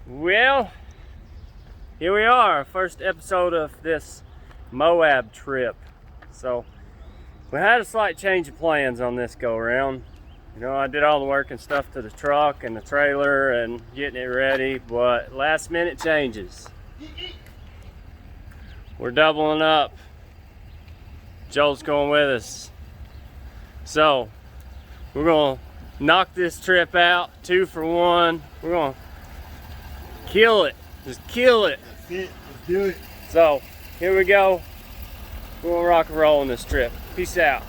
Well, here we are, first episode of this Moab trip. So we had a slight change of plans on this go around. You know, I did all the work and stuff to the truck and the trailer and getting it ready, but last minute changes. We're doubling up. Joel's going with us. So we're gonna knock this trip out, 2 for 1. We're gonna kill it. Just kill it. That's it. Let's do it. So here we go. We're gonna rock and roll on this trip. Peace out.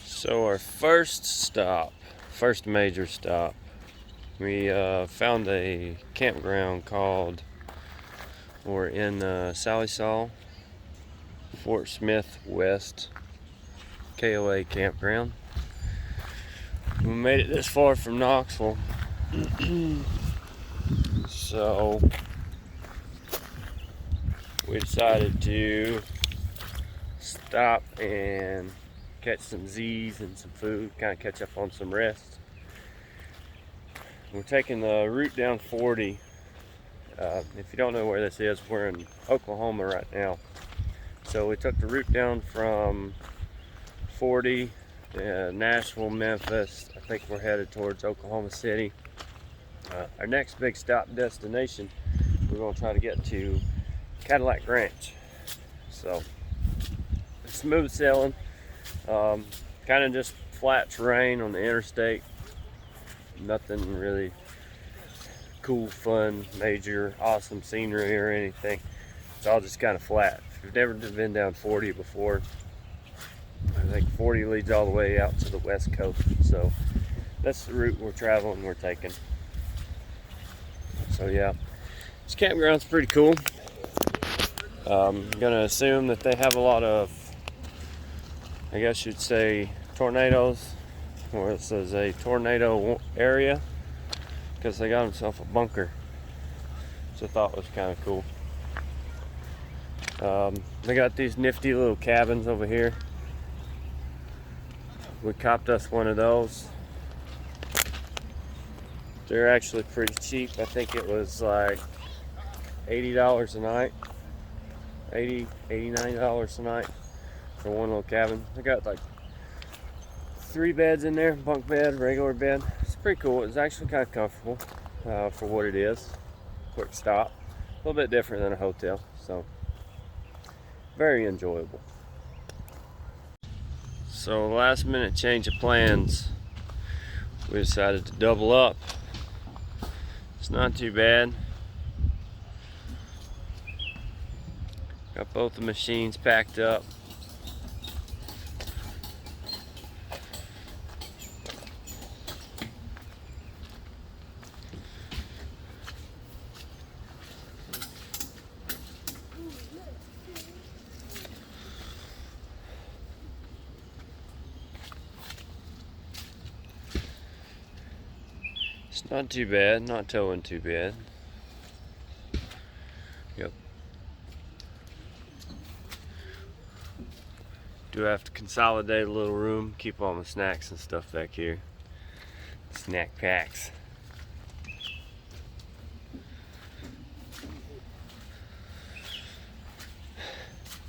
So our first major stop, we found a campground called, we're in Salisal, Fort Smith West, KOA campground. We made it this far from Knoxville. So we decided to stop and catch some Z's and some food, kind of catch up on some rest. We're taking the route down 40. If you don't know where this is, we're in Oklahoma right now. So we took the route down from 40 to Nashville, Memphis. I think we're headed towards Oklahoma City. Our next big stop destination, we're going to try to get to Cadillac Ranch. So smooth sailing, kind of just flat terrain on the interstate. Nothing really cool, fun, major, awesome scenery or anything. It's all just kind of flat. If you've never been down 40 before, I think 40 leads all the way out to the west coast. So that's the route we're traveling, we're taking. So yeah, this campground's pretty cool. I'm gonna assume that they have a lot of, I guess you'd say, tornadoes, or this is a tornado area, because they got themselves a bunker, which I thought was kind of cool. They got these nifty little cabins over here. We copped us one of those. They're actually pretty cheap. I think it was like $80 a night. $89 a night for one little cabin. They got like 3 beds in there, bunk bed, regular bed. It's pretty cool. It's actually kind of comfortable for what it is. Quick stop. A little bit different than a hotel, so very enjoyable. So last minute change of plans. We decided to double up. It's not too bad. Got both the machines packed up. It's not too bad, not towing too bad. Yep. Do have to consolidate a little room, keep all my snacks and stuff back here. Snack packs.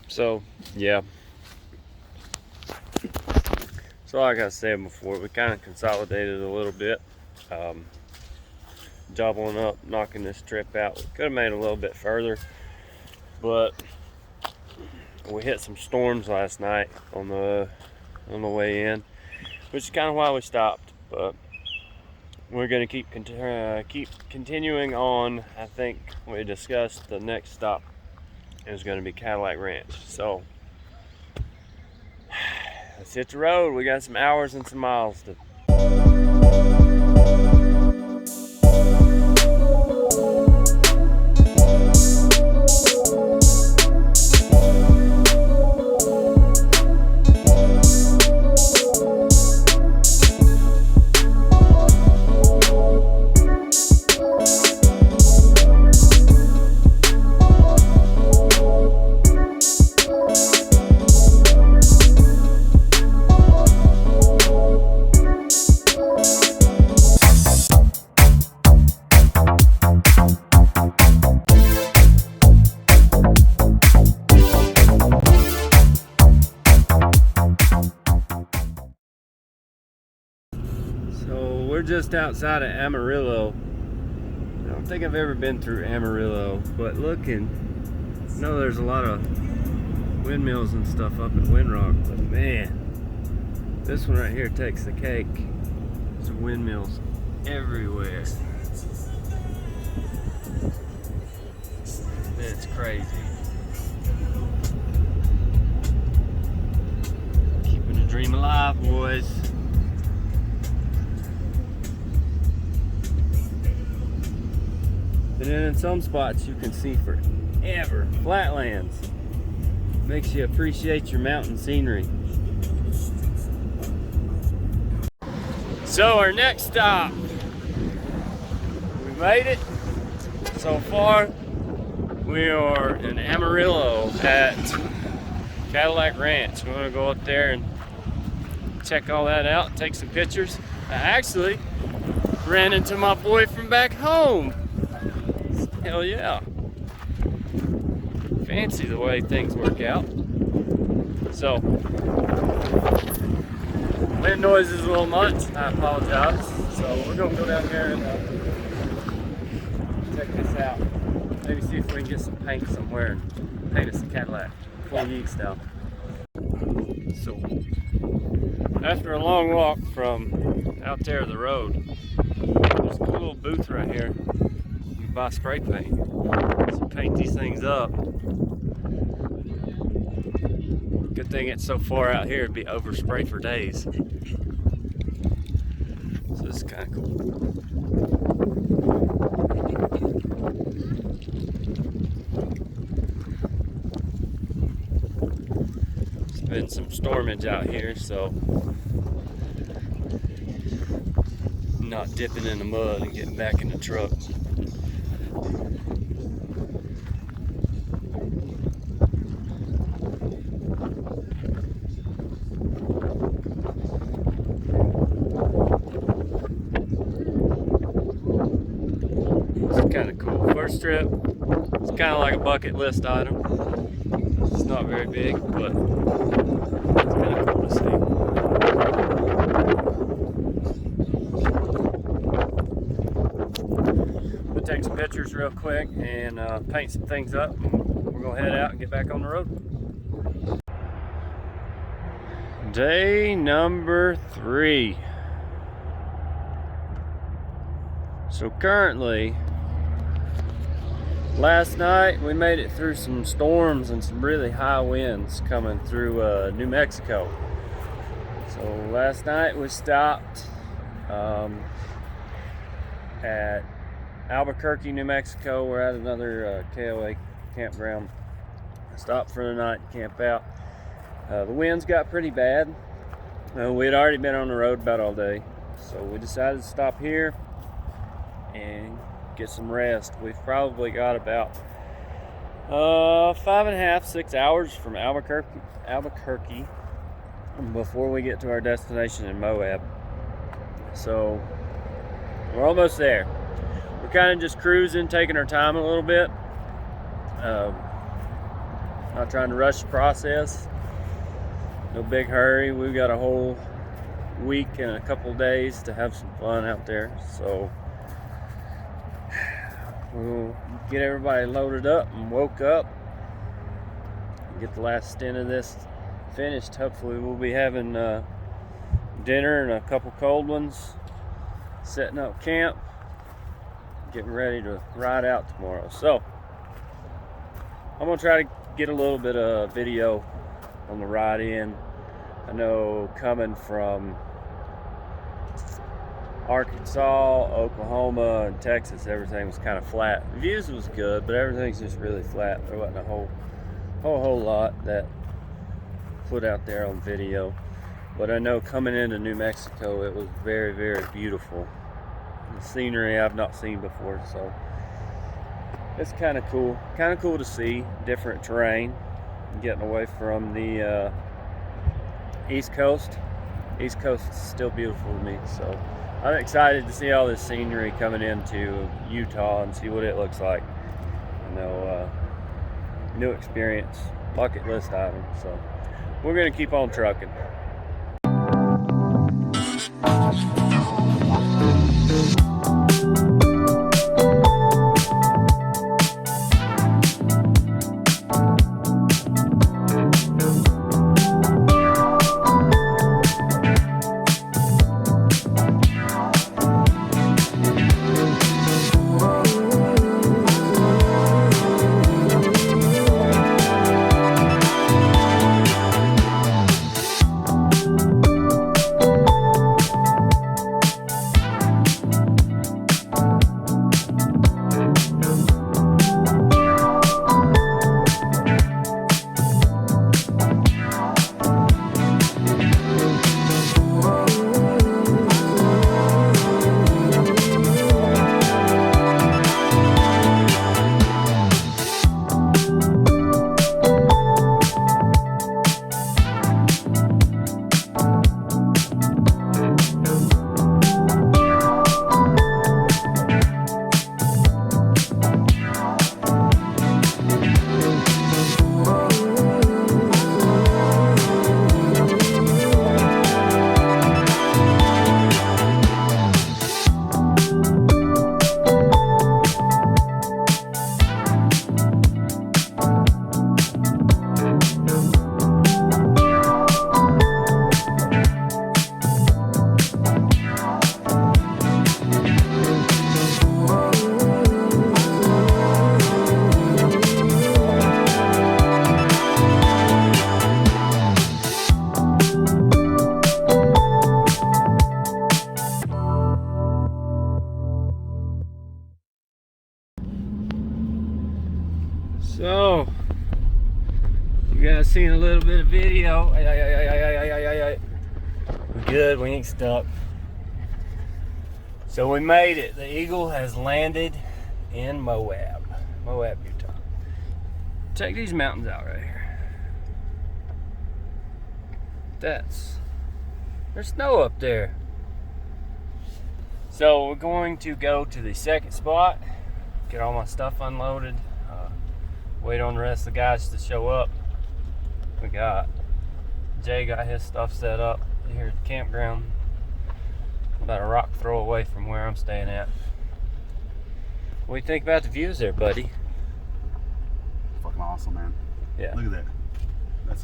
So, yeah. So like I said before, we kind of consolidated a little bit. Doubling up, knocking this trip out. We could have made it a little bit further, but we hit some storms last night on the way in, which is kind of why we stopped. But we're going to keep continuing on. I think we discussed the next stop is going to be Cadillac Ranch. So let's hit the road. We got some hours and some miles to we're just outside of Amarillo. I don't think I've ever been through Amarillo, but looking, I know there's a lot of windmills and stuff up at Windrock, but man, this one right here takes the cake. There's windmills everywhere. It's crazy. Keeping the dream alive, boys. And then in some spots you can see forever. Flatlands. Makes you appreciate your mountain scenery. So our next stop, we made it. So far, we are in Amarillo at Cadillac Ranch. We're gonna go up there and check all that out, take some pictures. I actually ran into my boy from back home. Hell yeah. Fancy the way things work out. So, wind noise is a little much, I apologize. So we're gonna go down here and check this out. Maybe see if we can get some paint somewhere and paint us a Cadillac, full yeet style. So, after a long walk from out there to the road, there's a cool little booth right here. You can buy spray paint. So paint these things up. Good thing it's so far out here, it'd be overspray for days. So this is kind of cool. There's been some stormage out here, so I'm not dipping in the mud and getting back in the truck. Kind of cool. First trip, it's kind of like a bucket list item. It's not very big, but it's kind of cool to see. We'll take some pictures real quick and paint some things up. We're going to head out and get back on the road. Day number 3. So currently, last night we made it through some storms and some really high winds coming through New Mexico. So last night we stopped at Albuquerque, New Mexico. We're at another KOA campground. Stopped for the night, camp out. The winds got pretty bad. We had already been on the road about all day, so we decided to stop here and get some rest. We've probably got about 5.5 to 6 hours from Albuquerque before we get to our destination in Moab. So we're almost there. We're kind of just cruising, taking our time a little bit, not trying to rush the process. No big hurry. We've got a whole week and a couple days to have some fun out there, so we'll get everybody loaded up and woke up, get the last stint of this finished. Hopefully we'll be having dinner and a couple cold ones, setting up camp, getting ready to ride out tomorrow. So I'm gonna try to get a little bit of video on the ride in. I know coming from Arkansas, Oklahoma, and Texas, everything was kind of flat. The views was good, but everything's just really flat. There wasn't a whole lot that put out there on video. But I know coming into New Mexico, it was very, very beautiful. The scenery I've not seen before, so it's kind of cool. Kind of cool to see different terrain, getting away from the East Coast. East Coast is still beautiful to me, so I'm excited to see all this scenery coming into Utah and see what it looks like. You know, new experience, bucket list item. So we're gonna keep on trucking. seen a little bit of video. We're good, we ain't stuck. So we made it. The Eagle has landed in Moab, Utah. Check these mountains out right here. There's snow up there. So we're going to go to the second spot, get all my stuff unloaded, wait on the rest of the guys to show up. Jay got his stuff set up here at the campground, about a rock throw away from where I'm staying at. What do you think about the views there, buddy? Fucking awesome, man. Yeah. Look at that.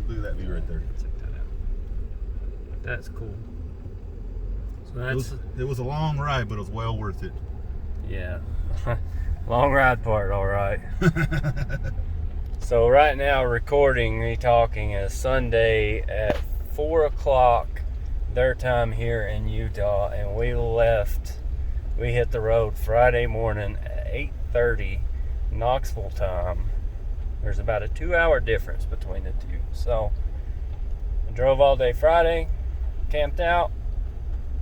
Look at that view right there. Check that out. That's cool. So it was a long ride, but it was well worth it. Yeah. Long ride part, all right. So right now, recording, me talking, is Sunday at 4 o'clock their time here in Utah, and we hit the road Friday morning at 8:30 Knoxville time. There's about a 2-hour difference between the two. So I drove all day Friday, camped out,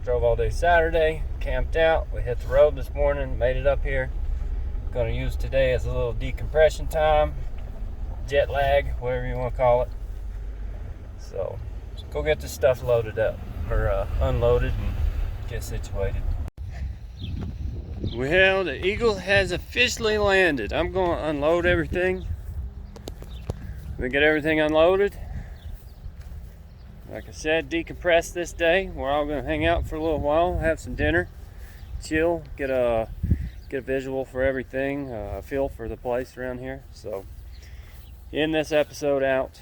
drove all day Saturday, camped out. We hit the road this morning, made it up here. Gonna use today as a little decompression time, jet lag, whatever you want to call it. So go get this stuff loaded up, or unloaded, and get situated. Well, the Eagle has officially landed. I'm going to unload everything. We get everything unloaded. Like I said, decompress this day. We're all going to hang out for a little while, have some dinner, chill, get a visual for everything, a feel for the place around here. So, in this episode out,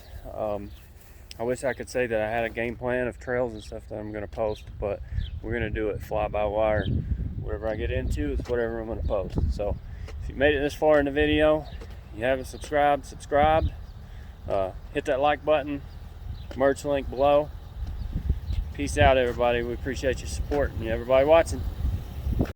I wish I could say that I had a game plan of trails and stuff that I'm going to post, but we're going to do it fly by wire. Whatever I get into is whatever I'm going to post. So if you made it this far in the video, you haven't subscribed, subscribe. Hit that like button, merch link below. Peace out, everybody. We appreciate your support and everybody watching.